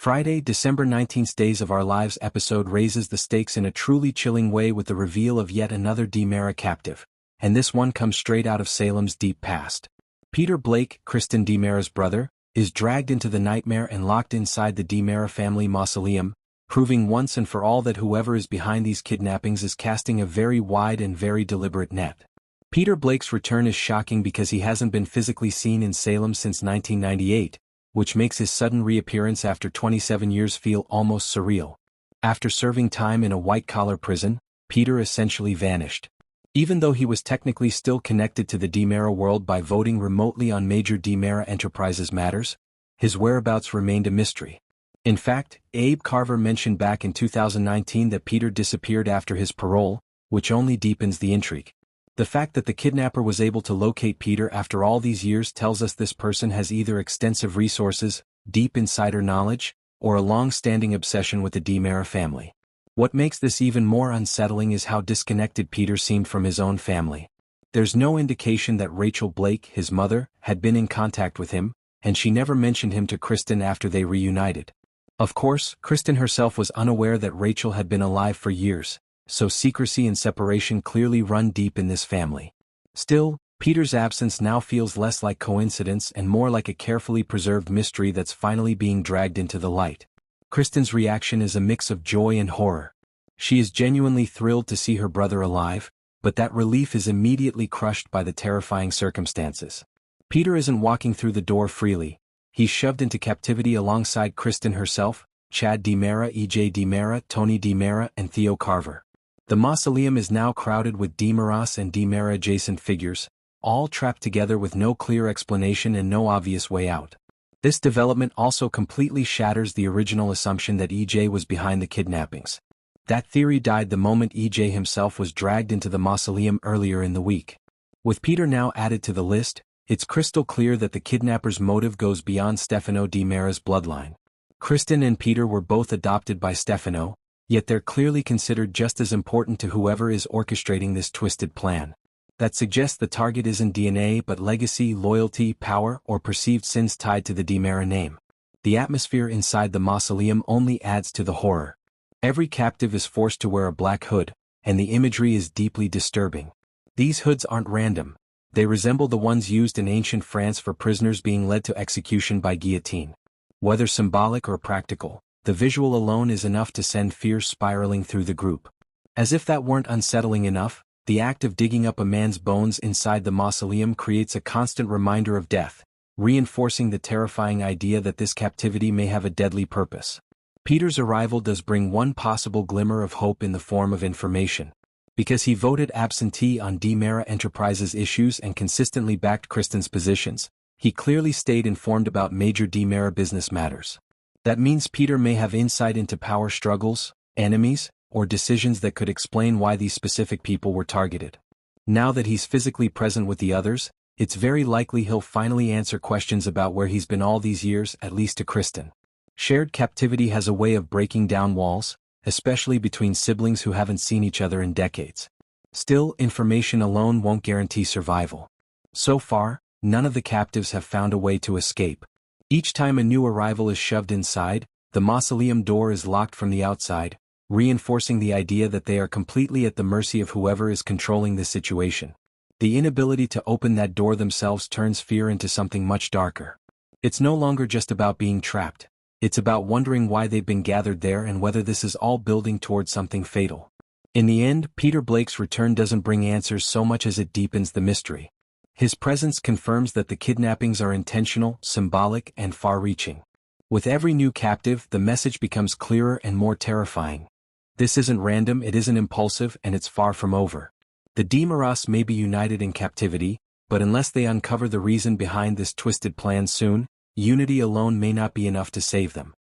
Friday, December 19th Days of Our Lives episode raises the stakes in a truly chilling way with the reveal of yet another DiMera captive, and this one comes straight out of Salem's deep past. Peter Blake, Kristen DiMera's brother, is dragged into the nightmare and locked inside the DiMera family mausoleum, proving once and for all that whoever is behind these kidnappings is casting a very wide and very deliberate net. Peter Blake's return is shocking because he hasn't been physically seen in Salem since 1998, which makes his sudden reappearance after 27 years feel almost surreal. After serving time in a white-collar prison, Peter essentially vanished. Even though he was technically still connected to the DiMera world by voting remotely on major DiMera Enterprises matters, his whereabouts remained a mystery. In fact, Abe Carver mentioned back in 2019 that Peter disappeared after his parole, which only deepens the intrigue. The fact that the kidnapper was able to locate Peter after all these years tells us this person has either extensive resources, deep insider knowledge, or a long-standing obsession with the DiMera family. What makes this even more unsettling is how disconnected Peter seemed from his own family. There's no indication that Rachel Blake, his mother, had been in contact with him, and she never mentioned him to Kristen after they reunited. Of course, Kristen herself was unaware that Rachel had been alive for years, so secrecy and separation clearly run deep in this family. Still, Peter's absence now feels less like coincidence and more like a carefully preserved mystery that's finally being dragged into the light. Kristen's reaction is a mix of joy and horror. She is genuinely thrilled to see her brother alive, but that relief is immediately crushed by the terrifying circumstances. Peter isn't walking through the door freely. He's shoved into captivity alongside Kristen herself, Chad DiMera, EJ DiMera, Tony DiMera, and Theo Carver. The mausoleum is now crowded with DiMeras and DiMera-adjacent figures, all trapped together with no clear explanation and no obvious way out. This development also completely shatters the original assumption that EJ was behind the kidnappings. That theory died the moment EJ himself was dragged into the mausoleum earlier in the week. With Peter now added to the list, it's crystal clear that the kidnapper's motive goes beyond Stefano DiMera's bloodline. Kristen and Peter were both adopted by Stefano, yet they're clearly considered just as important to whoever is orchestrating this twisted plan. That suggests the target isn't DNA but legacy, loyalty, power, or perceived sins tied to the DiMera name. The atmosphere inside the mausoleum only adds to the horror. Every captive is forced to wear a black hood, and the imagery is deeply disturbing. These hoods aren't random. They resemble the ones used in ancient France for prisoners being led to execution by guillotine. Whether symbolic or practical, the visual alone is enough to send fear spiraling through the group. As if that weren't unsettling enough, the act of digging up a man's bones inside the mausoleum creates a constant reminder of death, reinforcing the terrifying idea that this captivity may have a deadly purpose. Peter's arrival does bring one possible glimmer of hope in the form of information. Because he voted absentee on DiMera Enterprises issues and consistently backed Kristen's positions, he clearly stayed informed about major DiMera business matters. That means Peter may have insight into power struggles, enemies, or decisions that could explain why these specific people were targeted. Now that he's physically present with the others, it's very likely he'll finally answer questions about where he's been all these years, at least to Kristen. Shared captivity has a way of breaking down walls, especially between siblings who haven't seen each other in decades. Still, information alone won't guarantee survival. So far, none of the captives have found a way to escape. Each time a new arrival is shoved inside, the mausoleum door is locked from the outside, reinforcing the idea that they are completely at the mercy of whoever is controlling the situation. The inability to open that door themselves turns fear into something much darker. It's no longer just about being trapped. It's about wondering why they've been gathered there and whether this is all building towards something fatal. In the end, Peter Blake's return doesn't bring answers so much as it deepens the mystery. His presence confirms that the kidnappings are intentional, symbolic, and far-reaching. With every new captive, the message becomes clearer and more terrifying. This isn't random, it isn't impulsive, and it's far from over. The DiMeras may be united in captivity, but unless they uncover the reason behind this twisted plan soon, unity alone may not be enough to save them.